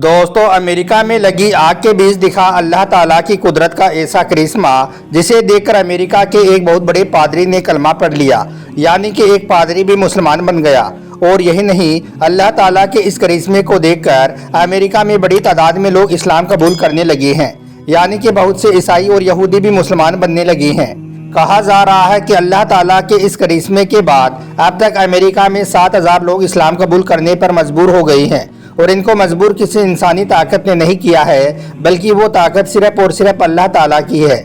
दोस्तों, अमेरिका में लगी आग के बीच दिखा अल्लाह ताला की कुदरत का ऐसा करिश्मा जिसे देखकर अमेरिका के एक बहुत बड़े पादरी ने कलमा पढ़ लिया, यानी कि एक पादरी भी मुसलमान बन गया। और यही नहीं, अल्लाह ताला के इस करिश्मे को देखकर अमेरिका में बड़ी तादाद में लोग इस्लाम कबूल करने लगे हैं, यानी कि बहुत से ईसाई और यहूदी भी मुसलमान बनने लगे हैं। कहा जा रहा है कि अल्लाह ताला के इस करिश्मे के बाद अब तक अमेरिका में 7,000 लोग इस्लाम कबूल करने पर मजबूर हो गए हैं। और इनको मजबूर किसी इंसानी ताकत ने नहीं किया है, बल्कि वो ताकत सिर्फ और सिर्फ अल्लाह ताला की है।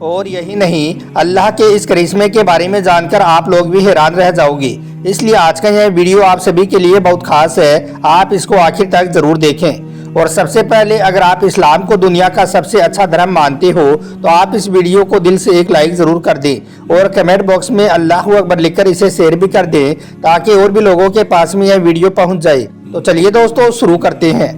और यही नहीं, अल्लाह के इस करिश्मे के बारे में जानकर आप लोग भी हैरान रह जाओगे। इसलिए आज का यह वीडियो आप सभी के लिए बहुत खास है, आप इसको आखिर तक जरूर देखें। और सबसे पहले, अगर आप इस्लाम को दुनिया का सबसे अच्छा धर्म मानते हो तो आप इस वीडियो को दिल से एक लाइक जरूर कर दें और कमेंट बॉक्स में अल्लाहू अकबर लिखकर इसे शेयर भी कर दें, ताकि और भी लोगों के पास में यह वीडियो पहुंच जाए। तो चलिए दोस्तों, शुरू करते हैं।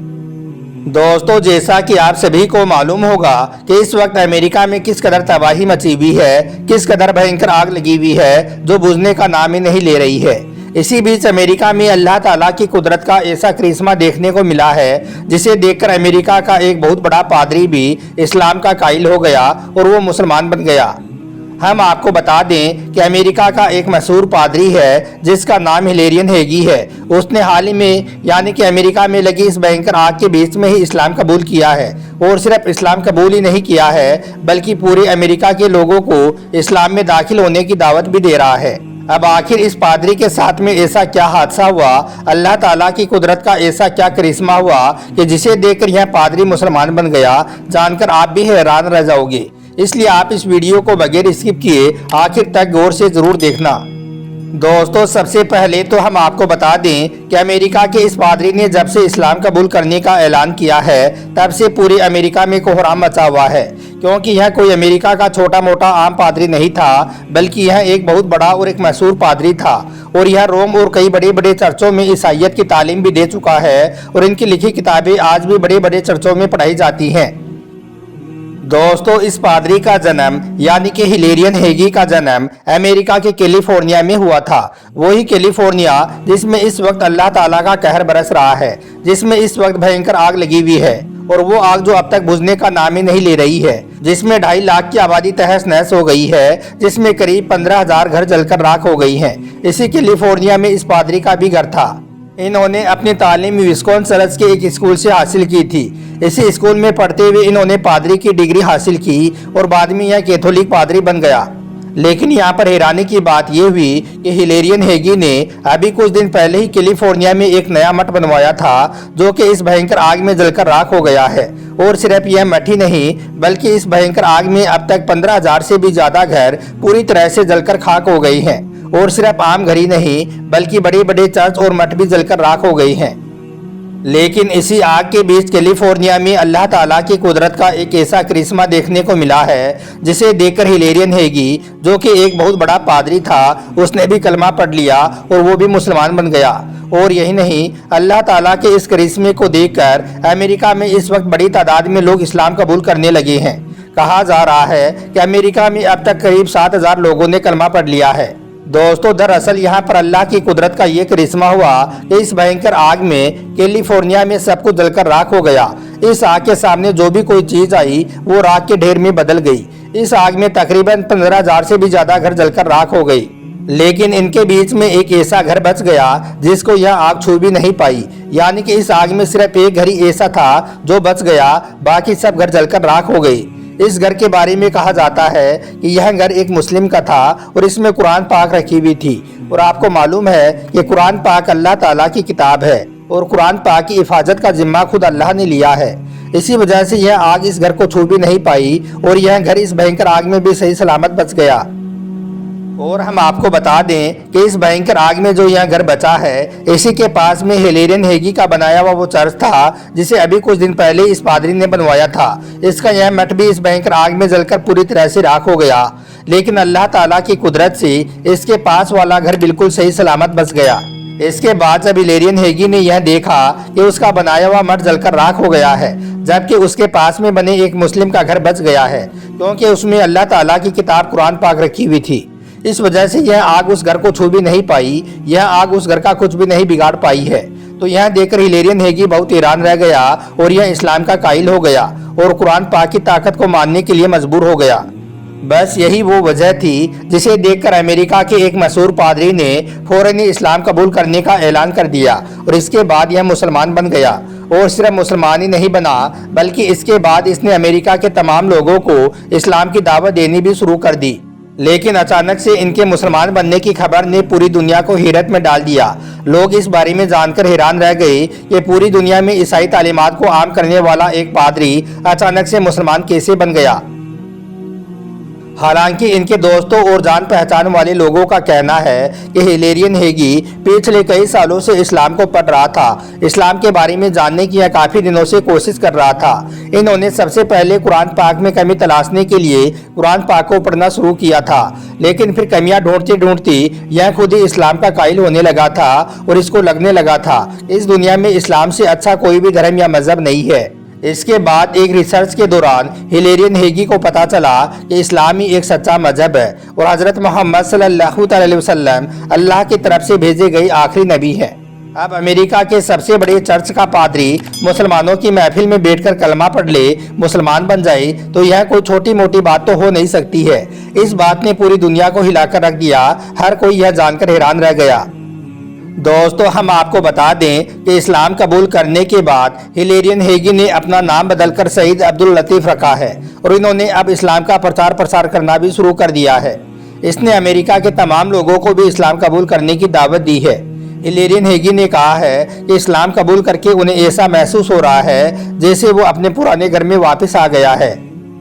दोस्तों, जैसा कि आप सभी को मालूम होगा कि इस वक्त अमेरिका में किस कदर तबाही मची हुई है, किस कदर भयंकर आग लगी हुई है जो बुझने का नाम ही नहीं ले रही है। इसी बीच अमेरिका में अल्लाह ताला की कुदरत का ऐसा करिश्मा देखने को मिला है, जिसे देखकर अमेरिका का एक बहुत बड़ा पादरी भी इस्लाम का कायल हो गया और वो मुसलमान बन गया। हम आपको बता दें कि अमेरिका का एक मशहूर पादरी है जिसका नाम हिलेरियन हेगी है। उसने हाल ही में, यानी कि अमेरिका में लगी इस भयंकर आग के बीच में ही इस्लाम कबूल किया है। और सिर्फ इस्लाम कबूल ही नहीं किया है, बल्कि पूरे अमेरिका के लोगों को इस्लाम में दाखिल होने की दावत भी दे रहा है। अब आखिर इस पादरी के साथ में ऐसा क्या हादसा हुआ, अल्लाह ताला की कुदरत का ऐसा क्या करिश्मा हुआ कि जिसे देखकर यह पादरी मुसलमान बन गया, जानकर आप भी हैरान रह जाओगे। इसलिए आप इस वीडियो को बगैर स्किप किए आखिर तक गौर से जरूर देखना। दोस्तों, सबसे पहले तो हम आपको बता दें कि अमेरिका के इस पादरी ने जब से इस्लाम कबूल करने का ऐलान किया है, तब से पूरे अमेरिका में कोहराम मचा हुआ है। क्योंकि यह कोई अमेरिका का छोटा मोटा आम पादरी नहीं था, बल्कि यह एक बहुत बड़ा और एक मशहूर पादरी था। और यह रोम और कई बड़े बड़े चर्चों में ईसाइयत की तालीम भी दे चुका है और इनकी लिखी किताबें आज भी बड़े बड़े चर्चों में पढ़ाई जाती हैं। दोस्तों, इस पादरी का जन्म, यानी कि हिलेरियन हेगी का जन्म अमेरिका के कैलिफोर्निया में हुआ था। वही कैलिफोर्निया जिसमें इस वक्त अल्लाह ताला का कहर बरस रहा है, जिसमें इस वक्त भयंकर आग लगी हुई है। और वो आग जो अब तक बुझने का नाम ही नहीं ले रही है, जिसमें 2.5 लाख की आबादी तहस नहस हो गई है, जिसमें करीब 15,000 घर जलकर राख हो गई हैं। इसी कैलिफोर्निया में इस पादरी का भी घर था। इन्होंने अपनी तालीम विस्कॉन्सिन के एक स्कूल से हासिल की थी। इसी स्कूल में पढ़ते हुए इन्होंने पादरी की डिग्री हासिल की और बाद में यह कैथोलिक पादरी बन गया। लेकिन यहाँ पर हैरानी की बात यह हुई कि हिलेरियन हेगी ने अभी कुछ दिन पहले ही कैलिफोर्निया में एक नया मठ बनवाया था, जो कि इस भयंकर आग में जलकर राख हो गया है। और सिर्फ यह मठ ही नहीं, बल्कि इस भयंकर आग में अब तक 15,000 से भी ज्यादा घर पूरी तरह से जलकर खाक हो गई हैं। और सिर्फ आम घर ही नहीं, बल्कि बड़े बड़े चर्च और मठ भी जलकर राख हो गई हैं। लेकिन इसी आग के बीच कैलिफोर्निया में अल्लाह ताला की कुदरत का एक ऐसा करिश्मा देखने को मिला है, जिसे देखकर हिलेरियन हेगी, जो कि एक बहुत बड़ा पादरी था, उसने भी कलमा पढ़ लिया और वो भी मुसलमान बन गया। और यही नहीं, अल्लाह ताला के इस करिश्मे को देखकर अमेरिका में इस वक्त बड़ी तादाद में लोग इस्लाम कबूल करने लगे हैं। कहा जा रहा है कि अमेरिका में अब तक करीब 7,000 लोगों ने कलमा पढ़ लिया है। दोस्तों, दरअसल यहाँ पर अल्लाह की कुदरत का ये करिश्मा हुआ कि इस भयंकर आग में कैलिफोर्निया में सब कुछ जलकर राख हो गया। इस आग के सामने जो भी कोई चीज आई वो राख के ढेर में बदल गई। इस आग में तकरीबन 15,000 से भी ज्यादा घर जलकर राख हो गई। लेकिन इनके बीच में एक ऐसा घर बच गया जिसको यह आग छू भी नहीं पाई, यानी कि इस आग में सिर्फ एक घर ही ऐसा था जो बच गया, बाकी सब घर जलकर राख हो गई। इस घर के बारे में कहा जाता है कि यह घर एक मुस्लिम का था और इसमें कुरान पाक रखी हुई थी। और आपको मालूम है कि कुरान पाक अल्लाह ताला की किताब है और कुरान पाक की हिफाजत का जिम्मा खुद अल्लाह ने लिया है। इसी वजह से यह आग इस घर को छू भी नहीं पाई और यह घर इस भयंकर आग में भी सही सलामत बच गया। और हम आपको बता दें कि इस भयंकर आग में जो यह घर बचा है, इसी के पास में हिलेरियन हेगी का बनाया हुआ वो चर्च था, जिसे अभी कुछ दिन पहले इस पादरी ने बनवाया था। इसका यह मठ भी इस भयंकर आग में जलकर पूरी तरह से राख हो गया। लेकिन अल्लाह ताला की कुदरत से इसके पास वाला घर बिल्कुल सही सलामत बच गया। इसके बाद जब हिलेरियन हेगी ने यह देखा कि उसका बनाया हुआ मठ जलकर राख हो गया है, जबकि उसके पास में बने एक मुस्लिम का घर बच गया है, क्योंकि उसमें अल्लाह ताला की किताब कुरान पाक रखी हुई थी। इस वजह से यह आग उस घर को छू भी नहीं पाई, यह आग उस घर का कुछ भी नहीं बिगाड़ पाई है। तो यह देखकर हिलेरियन हेगी बहुत हैरान रह गया और यह इस्लाम का कायल हो गया और कुरान पाक की ताकत को मानने के लिए मजबूर हो गया। बस यही वो वजह थी जिसे देखकर अमेरिका के एक मशहूर पादरी ने फौरन ही इस्लाम कबूल करने का ऐलान कर दिया और इसके बाद यह मुसलमान बन गया। और सिर्फ मुसलमान ही नहीं बना बल्कि इसके बाद इसने अमेरिका के तमाम लोगों को इस्लाम की दावत देनी भी शुरू कर दी। लेकिन अचानक से इनके मुसलमान बनने की खबर ने पूरी दुनिया को हैरत में डाल दिया। लोग इस बारे में जानकर हैरान रह गए कि पूरी दुनिया में ईसाई तालीमात को आम करने वाला एक पादरी अचानक से मुसलमान कैसे बन गया। हालांकि इनके दोस्तों और जान पहचान वाले लोगों का कहना है कि हिलेरियन हेगी पिछले कई सालों से इस्लाम को पढ़ रहा था, इस्लाम के बारे में जानने की यह काफ़ी दिनों से कोशिश कर रहा था। इन्होंने सबसे पहले कुरान पाक में कमी तलाशने के लिए कुरान पाक को पढ़ना शुरू किया था, लेकिन फिर कमियां ढूंढती ढूंढती यह खुद ही इस्लाम का कायल होने लगा था और इसको लगने लगा था इस दुनिया में इस्लाम से अच्छा कोई भी धर्म या मजहब नहीं है। इसके बाद एक रिसर्च के दौरान हिलेरियन हेगी को पता चला कि इस्लाम ही एक सच्चा मजहब है और हजरत मोहम्मद सल्लल्लाहु अलैहि वसल्लम अल्लाह की तरफ से भेजे गए आखिरी नबी हैं। अब अमेरिका के सबसे बड़े चर्च का पादरी मुसलमानों की महफिल में बैठकर कलमा पढ़ ले, मुसलमान बन जाए तो यह कोई छोटी मोटी बात तो हो नहीं सकती है। इस बात ने पूरी दुनिया को हिलाकर रख दिया। हर कोई यह जानकर हैरान रह गया। दोस्तों, हम आपको बता दें कि इस्लाम कबूल करने के बाद हिलेरियन हेगी ने अपना नाम बदलकर सईद अब्दुल लतीफ़ रखा है और इन्होंने अब इस्लाम का प्रचार प्रसार करना भी शुरू कर दिया है। इसने अमेरिका के तमाम लोगों को भी इस्लाम कबूल करने की दावत दी है। हिलेरियन हेगी ने कहा है कि इस्लाम कबूल करके उन्हें ऐसा महसूस हो रहा है जैसे वो अपने पुराने घर में वापस आ गया है।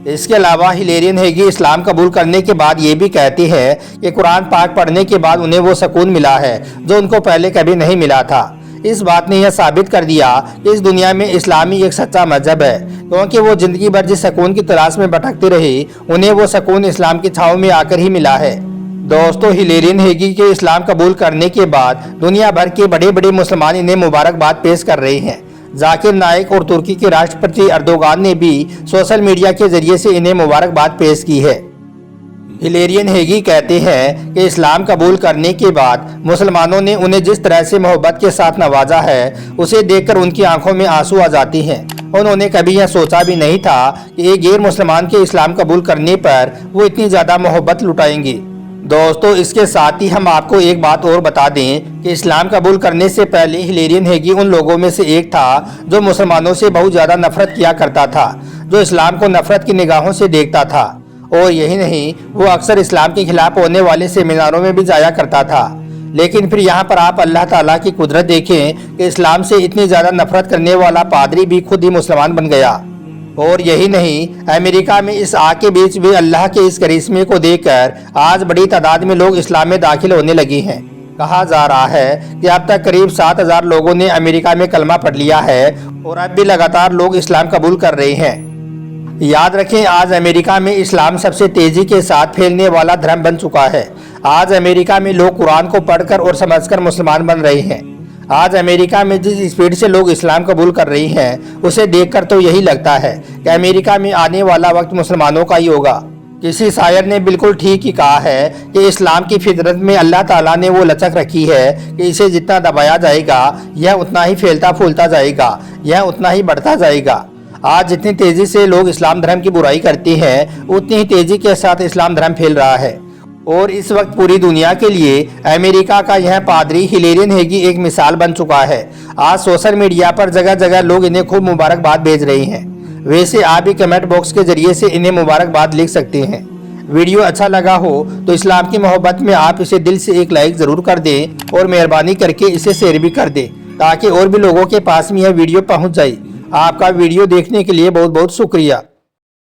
इसके अलावा हिलेरियन हेगी इस्लाम कबूल करने के बाद ये भी कहती है कि कुरान पाक पढ़ने के बाद उन्हें वो सुकून मिला है जो उनको पहले कभी नहीं मिला था। इस बात ने यह साबित कर दिया कि इस दुनिया में इस्लामी एक सच्चा मजहब है, क्योंकि वो जिंदगी भर जिस सुकून की तलाश में भटकते रहे उन्हें वो सुकून इस्लाम की छाँव में आकर ही मिला है। दोस्तों, हिलेरियन हेगी के इस्लाम कबूल करने के बाद दुनिया भर के बड़े बड़े मुसलमान इन्हें मुबारकबाद पेश कर रहे हैं। जाकिर नाइक और तुर्की के राष्ट्रपति अर्दोगान ने भी सोशल मीडिया के जरिए से इन्हें मुबारकबाद पेश की है। हिलेरियन हेगी कहते हैं कि इस्लाम कबूल करने के बाद मुसलमानों ने उन्हें जिस तरह से मोहब्बत के साथ नवाजा है उसे देखकर उनकी आंखों में आंसू आ जाते हैं। उन्होंने कभी यह सोचा भी नहीं था कि एक गैर मुसलमान के इस्लाम कबूल करने पर वो इतनी ज़्यादा मोहब्बत लुटाएंगे। दोस्तों, इसके साथ ही हम आपको एक बात और बता दें कि इस्लाम कबूल करने से पहले हिलेरियन हेगी उन लोगों में से एक था जो मुसलमानों से बहुत ज़्यादा नफरत किया करता था, जो इस्लाम को नफरत की निगाहों से देखता था। और यही नहीं, वो अक्सर इस्लाम के खिलाफ होने वाले सेमिनारों में भी जाया करता था। लेकिन फिर यहाँ पर आप अल्लाह ताला की कुदरत देखें कि इस्लाम से इतनी ज़्यादा नफरत करने वाला पादरी भी खुद ही मुसलमान बन गया। और यही नहीं, अमेरिका में इस आग के बीच भी अल्लाह के इस करिश्मे को देखकर आज बड़ी तादाद में लोग इस्लाम में दाखिल होने लगे हैं। कहा जा रहा है कि अब तक करीब 7,000 लोगों ने अमेरिका में कलमा पढ़ लिया है और अब भी लगातार लोग इस्लाम कबूल कर रहे हैं। याद रखें, आज अमेरिका में इस्लाम सबसे तेजी के साथ फैलने वाला धर्म बन चुका है। आज अमेरिका में लोग कुरान को पढ़कर और समझकर मुसलमान बन रहे हैं। आज अमेरिका में जिस स्पीड से लोग इस्लाम कबूल कर रही हैं उसे देखकर तो यही लगता है कि अमेरिका में आने वाला वक्त मुसलमानों का ही होगा। किसी शायर ने बिल्कुल ठीक ही कहा है कि इस्लाम की फितरत में अल्लाह ताला ने वो लचक रखी है कि इसे जितना दबाया जाएगा यह उतना ही फैलता फूलता जाएगा, यह उतना ही बढ़ता जाएगा। आज जितनी तेजी से लोग इस्लाम धर्म की बुराई करते हैं उतनी ही तेजी के साथ इस्लाम धर्म फैल रहा है। और इस वक्त पूरी दुनिया के लिए अमेरिका का यह पादरी हिलेरियन हेगी एक मिसाल बन चुका है। आज सोशल मीडिया पर जगह जगह लोग इन्हें खूब मुबारकबाद भेज रहे हैं। वैसे आप भी कमेंट बॉक्स के जरिए से इन्हें मुबारकबाद लिख सकते हैं। वीडियो अच्छा लगा हो तो इस्लाम की मोहब्बत में आप इसे दिल से एक लाइक ज़रूर कर दें और मेहरबानी करके इसे शेयर भी कर दें ताकि और भी लोगों के पास में यह वीडियो पहुँच जाए। आपका वीडियो देखने के लिए बहुत बहुत शुक्रिया।